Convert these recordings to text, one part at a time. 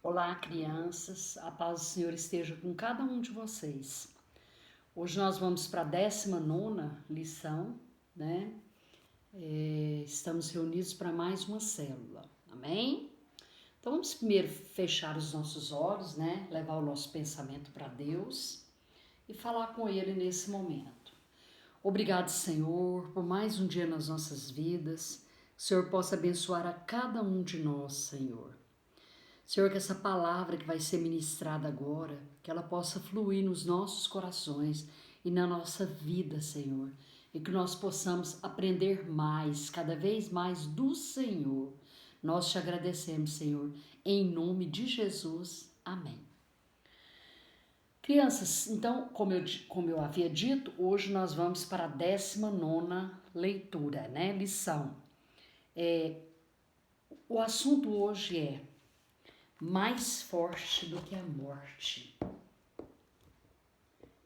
Olá, crianças, a paz do Senhor esteja com cada um de vocês. Hoje nós vamos para a 19ª lição, né? Estamos reunidos para mais uma célula, amém? Então vamos primeiro fechar os nossos olhos, né? Levar o nosso pensamento para Deus e falar com Ele nesse momento. Obrigado, Senhor, por mais um dia nas nossas vidas. Que o Senhor possa abençoar a cada um de nós, Senhor. Senhor, que essa palavra que vai ser ministrada agora, que ela possa fluir nos nossos corações e na nossa vida, Senhor. E que nós possamos aprender mais, cada vez mais do Senhor. Nós te agradecemos, Senhor, em nome de Jesus. Amém. Crianças, então, como eu havia dito, hoje nós vamos para a 19ª leitura, né? Lição. O assunto hoje é mais forte do que a morte.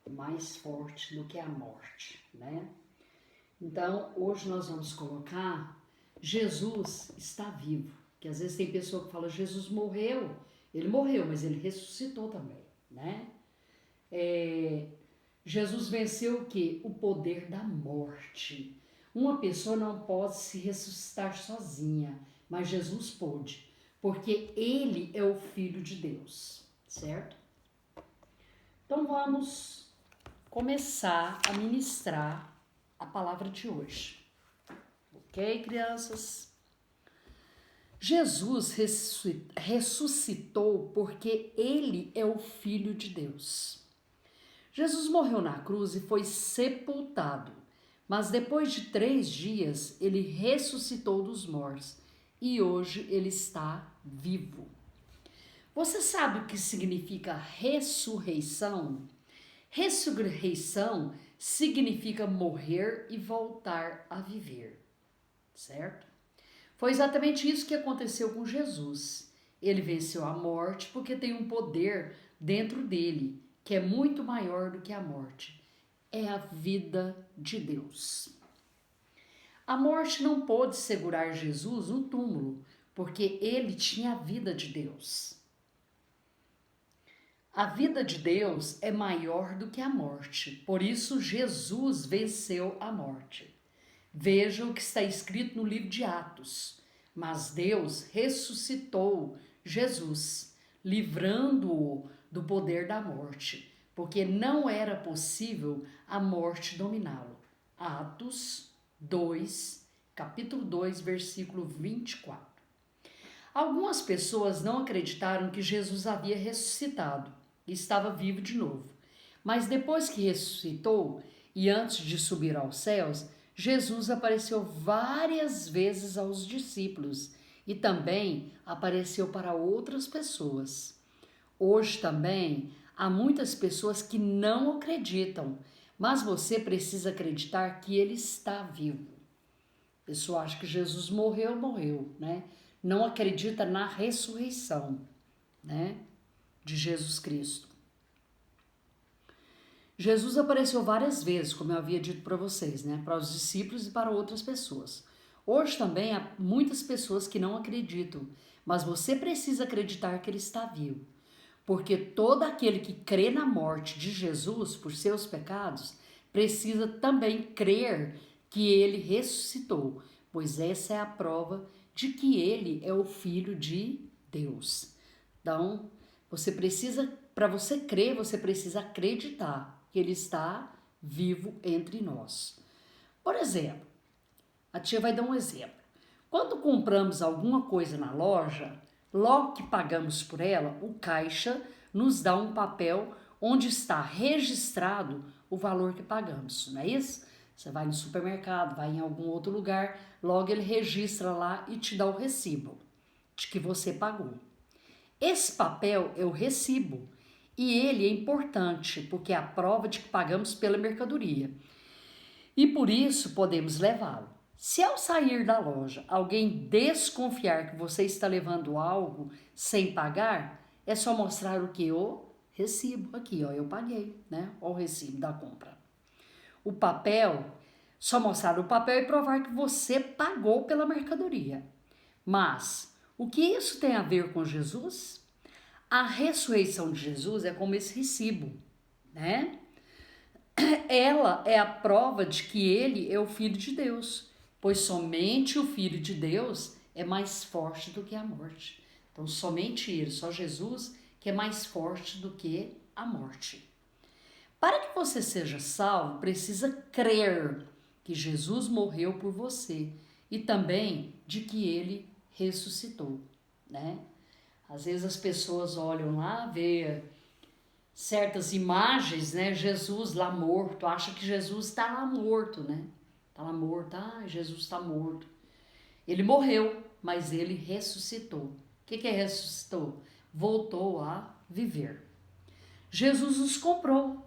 Mais forte do que a morte, né? Então, hoje nós vamos colocar Jesus está vivo. Que às vezes tem pessoa que fala Jesus morreu. Ele morreu, mas ele ressuscitou também, né? Jesus venceu o quê? O poder da morte. Uma pessoa não pode se ressuscitar sozinha, mas Jesus pôde, porque ele é o Filho de Deus, certo? Então vamos começar a ministrar a palavra de hoje. Ok, crianças? Jesus ressuscitou porque ele é o Filho de Deus. Jesus morreu na cruz e foi sepultado, mas depois de 3 dias ele ressuscitou dos mortos e hoje ele está vivo. Você sabe o que significa ressurreição? Ressurreição significa morrer e voltar a viver, certo? Foi exatamente isso que aconteceu com Jesus. Ele venceu a morte porque tem um poder dentro dele que é muito maior do que a morte. É a vida de Deus. A morte não pôde segurar Jesus no túmulo, porque ele tinha a vida de Deus. A vida de Deus é maior do que a morte, por isso Jesus venceu a morte. Veja o que está escrito no livro de Atos. Mas Deus ressuscitou Jesus, livrando-o do poder da morte, porque não era possível a morte dominá-lo. Atos 2, capítulo 2, versículo 24. Algumas pessoas não acreditaram que Jesus havia ressuscitado e estava vivo de novo. Mas depois que ressuscitou e antes de subir aos céus, Jesus apareceu várias vezes aos discípulos e também apareceu para outras pessoas. Hoje também há muitas pessoas que não acreditam, mas você precisa acreditar que ele está vivo. A pessoa acha que Jesus morreu, né? Não acredita na ressurreição, né? De Jesus Cristo. Jesus apareceu várias vezes, como eu havia dito para vocês, né? Para os discípulos e para outras pessoas. Hoje também há muitas pessoas que não acreditam, mas você precisa acreditar que ele está vivo. Porque todo aquele que crê na morte de Jesus por seus pecados precisa também crer que ele ressuscitou, pois essa é a prova de que ele é o Filho de Deus. Então, para você crer, você precisa acreditar que ele está vivo entre nós. Por exemplo, a tia vai dar um exemplo. Quando compramos alguma coisa na loja, logo que pagamos por ela, o caixa nos dá um papel onde está registrado o valor que pagamos, não é isso? Você vai no supermercado, vai em algum outro lugar, logo ele registra lá e te dá o recibo de que você pagou. Esse papel é o recibo e ele é importante porque é a prova de que pagamos pela mercadoria e por isso podemos levá-lo. Se ao sair da loja alguém desconfiar que você está levando algo sem pagar, é só mostrar o que? O recibo. Aqui, ó, eu paguei, né? Ó, o recibo da compra. O papel, só mostrar o papel e provar que você pagou pela mercadoria. Mas o que isso tem a ver com Jesus? A ressurreição de Jesus é como esse recibo, né? Ela é a prova de que ele é o Filho de Deus, pois somente o Filho de Deus é mais forte do que a morte. Então, somente ele, só Jesus, que é mais forte do que a morte. Para que você seja salvo, precisa crer que Jesus morreu por você e também de que ele ressuscitou, né? Às vezes as pessoas olham lá, vê certas imagens, né? Jesus lá morto, acha que Jesus está lá morto, né? Está lá morto, Jesus está morto. Ele morreu, mas ele ressuscitou. O que é ressuscitou? Voltou a viver. Jesus nos comprou.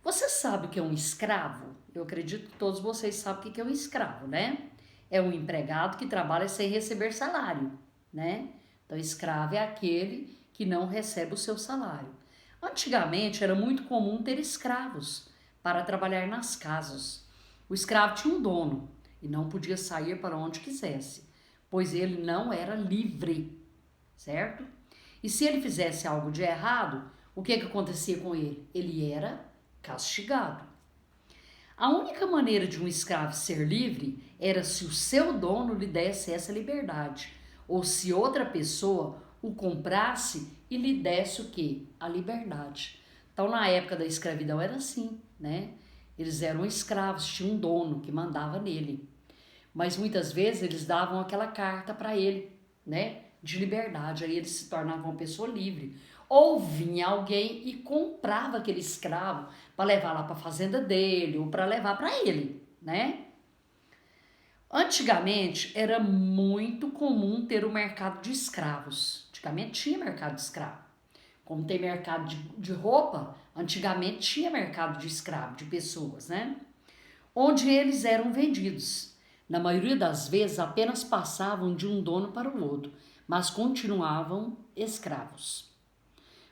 Você sabe o que é um escravo? Eu acredito que todos vocês sabem o que é um escravo, né? É um empregado que trabalha sem receber salário, né? Então, escravo é aquele que não recebe o seu salário. Antigamente era muito comum ter escravos para trabalhar nas casas. O escravo tinha um dono e não podia sair para onde quisesse, pois ele não era livre, certo? E se ele fizesse algo de errado, o que acontecia com ele? Ele era castigado. A única maneira de um escravo ser livre era se o seu dono lhe desse essa liberdade, ou se outra pessoa o comprasse e lhe desse o quê? A liberdade. Então, na época da escravidão era assim, né? Eles eram escravos, tinha um dono que mandava nele. Mas muitas vezes eles davam aquela carta para ele, né? De liberdade, aí ele se tornava uma pessoa livre. Ou vinha alguém e comprava aquele escravo para levar lá para a fazenda dele ou para levar para ele, né? Antigamente era muito comum ter o mercado de escravos. Antigamente tinha mercado de escravo. Como tem mercado de roupa, antigamente tinha mercado de escravo, de pessoas, né? Onde eles eram vendidos. Na maioria das vezes apenas passavam de um dono para o outro, mas continuavam escravos.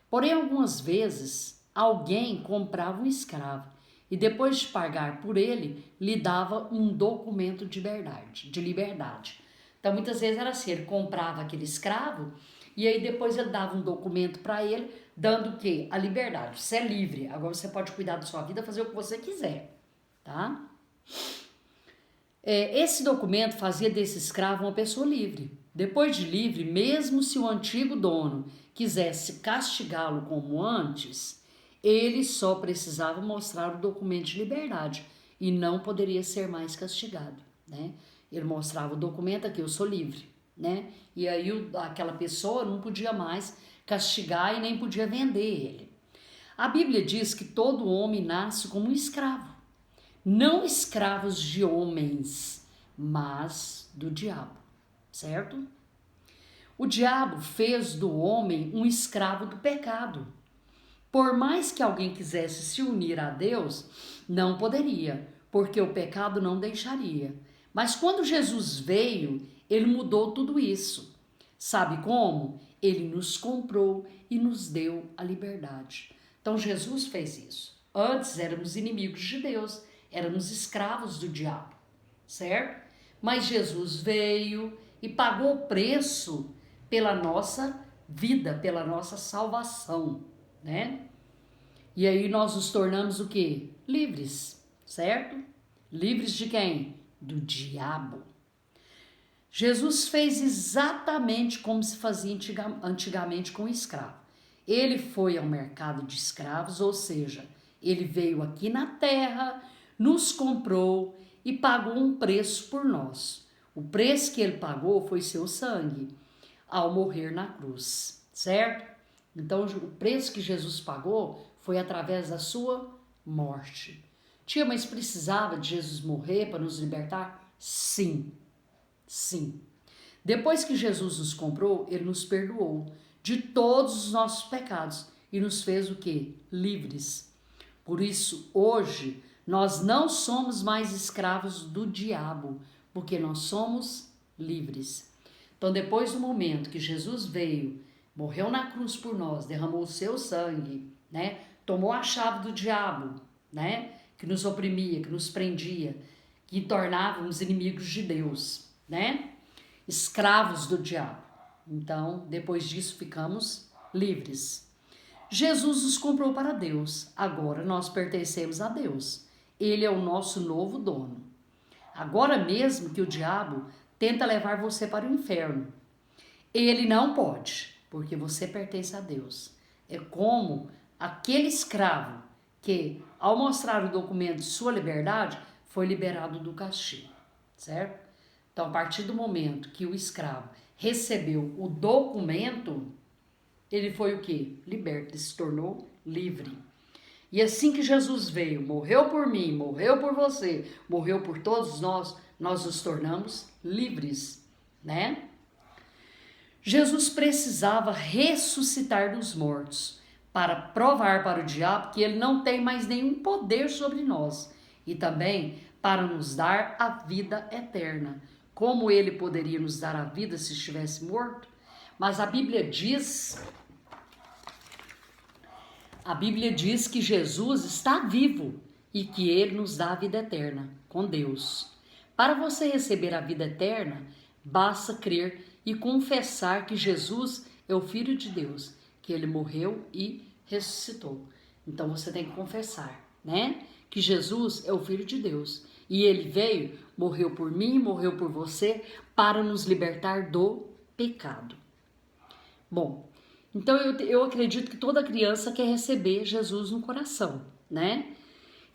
Porém, algumas vezes, alguém comprava um escravo e depois de pagar por ele, lhe dava um documento de liberdade. Então, muitas vezes era assim, ele comprava aquele escravo e aí depois ele dava um documento para ele, dando o quê? A liberdade. Você é livre, agora você pode cuidar da sua vida, fazer o que você quiser, tá? Esse documento fazia desse escravo uma pessoa livre. Depois de livre, mesmo se o antigo dono quisesse castigá-lo como antes, ele só precisava mostrar o documento de liberdade e não poderia ser mais castigado, né? Ele mostrava o documento aqui, eu sou livre, né? E aí aquela pessoa não podia mais castigar e nem podia vender ele. A Bíblia diz que todo homem nasce como um escravo. Não escravos de homens, mas do diabo, certo? O diabo fez do homem um escravo do pecado. Por mais que alguém quisesse se unir a Deus, não poderia, porque o pecado não deixaria. Mas quando Jesus veio, ele mudou tudo isso. Sabe como? Ele nos comprou e nos deu a liberdade. Então Jesus fez isso. Antes éramos inimigos de Deus, éramos escravos do diabo, certo? Mas Jesus veio e pagou o preço pela nossa vida, pela nossa salvação, né? E aí nós nos tornamos o quê? Livres, certo? Livres de quem? Do diabo. Jesus fez exatamente como se fazia antigamente com o escravo. Ele foi ao mercado de escravos, ou seja, ele veio aqui na terra, nos comprou e pagou um preço por nós. O preço que ele pagou foi seu sangue ao morrer na cruz, certo? Então, o preço que Jesus pagou foi através da sua morte. Tia, mas precisava de Jesus morrer para nos libertar? Sim, sim. Depois que Jesus nos comprou, ele nos perdoou de todos os nossos pecados e nos fez o quê? Livres. Por isso, hoje, nós não somos mais escravos do diabo, porque nós somos livres. Então, depois do momento que Jesus veio, morreu na cruz por nós, derramou o seu sangue, né? Tomou a chave do diabo, né? Que nos oprimia, que nos prendia, que tornávamos inimigos de Deus, né? Escravos do diabo. Então, depois disso, ficamos livres. Jesus nos comprou para Deus, agora nós pertencemos a Deus. Ele é o nosso novo dono. Agora mesmo que o diabo tenta levar você para o inferno, ele não pode, porque você pertence a Deus. É como aquele escravo que, ao mostrar o documento de sua liberdade, foi liberado do castigo, certo? Então, a partir do momento que o escravo recebeu o documento, ele foi o quê? Liberto, ele se tornou livre. E assim que Jesus veio, morreu por mim, morreu por você, morreu por todos nós, nós nos tornamos livres, né? Jesus precisava ressuscitar dos mortos para provar para o diabo que ele não tem mais nenhum poder sobre nós e também para nos dar a vida eterna. Como ele poderia nos dar a vida se estivesse morto? Mas a Bíblia diz que Jesus está vivo e que ele nos dá a vida eterna com Deus. Para você receber a vida eterna, basta crer e confessar que Jesus é o Filho de Deus, que ele morreu e ressuscitou. Então você tem que confessar, né? Que Jesus é o Filho de Deus e ele veio, morreu por mim, morreu por você para nos libertar do pecado. Bom, então eu acredito que toda criança quer receber Jesus no coração, né?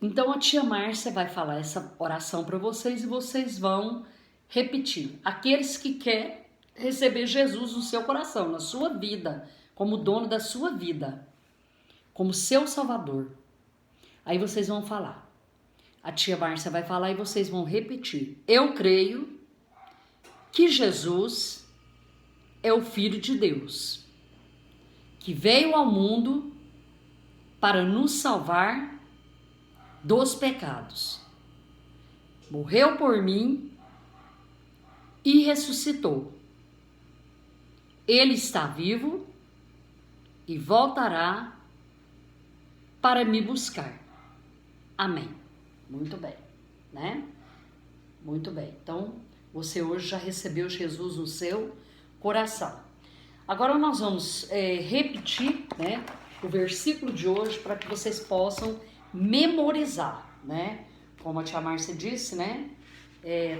Então a tia Márcia vai falar essa oração para vocês e vocês vão repetir. Aqueles que querem receber Jesus no seu coração, na sua vida, como dono da sua vida, como seu salvador. Aí vocês vão falar. A tia Márcia vai falar e vocês vão repetir. Eu creio que Jesus é o Filho de Deus, que veio ao mundo para nos salvar dos pecados. Morreu por mim e ressuscitou. Ele está vivo e voltará para me buscar. Amém. Muito bem, né? Muito bem. Então, você hoje já recebeu Jesus no seu coração. Agora nós vamos repetir, né, o versículo de hoje para que vocês possam memorizar, né? Como a tia Márcia disse, né?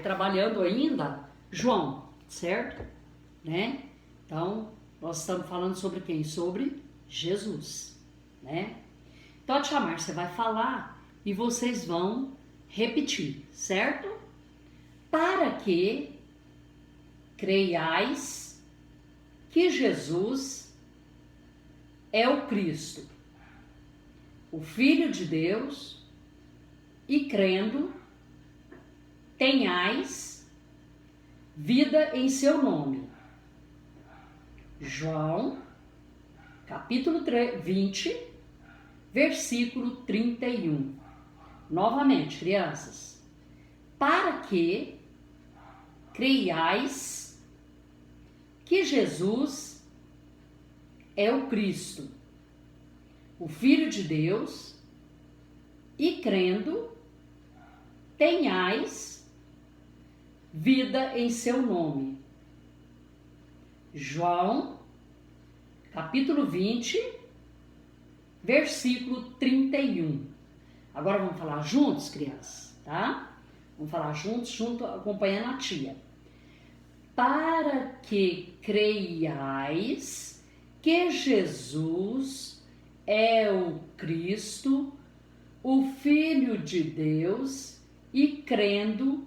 Trabalhando ainda, João, certo? Né? Então, nós estamos falando sobre quem? Sobre Jesus, né? Então, a tia Márcia vai falar e vocês vão repetir, certo? Para que creiais que Jesus é o Cristo, o Filho de Deus, e crendo, tenhais vida em seu nome. João, capítulo 20, versículo 31. Novamente, crianças. Para que creiais que Jesus é o Cristo, o Filho de Deus, e crendo, tenhais vida em seu nome. João, capítulo 20, versículo 31. Agora vamos falar juntos, crianças, tá? Vamos falar junto, acompanhando a tia. Para que creiais que Jesus é o Cristo, o Filho de Deus, e crendo,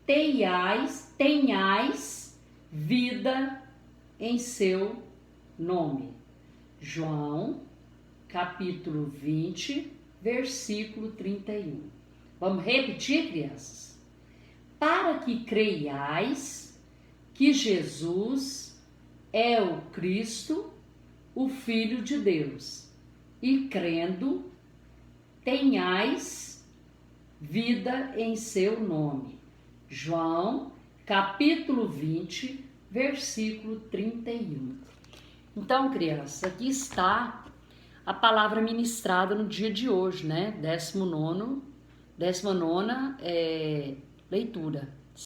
tenhais vida em seu nome. João, capítulo 20, versículo 31. Vamos repetir, crianças? Para que creiais que Jesus é o Cristo, o Filho de Deus, e crendo, tenhais vida em seu nome. João, capítulo 20, versículo 31. Então, crianças, aqui está a palavra ministrada no dia de hoje, né? 19ª leitura.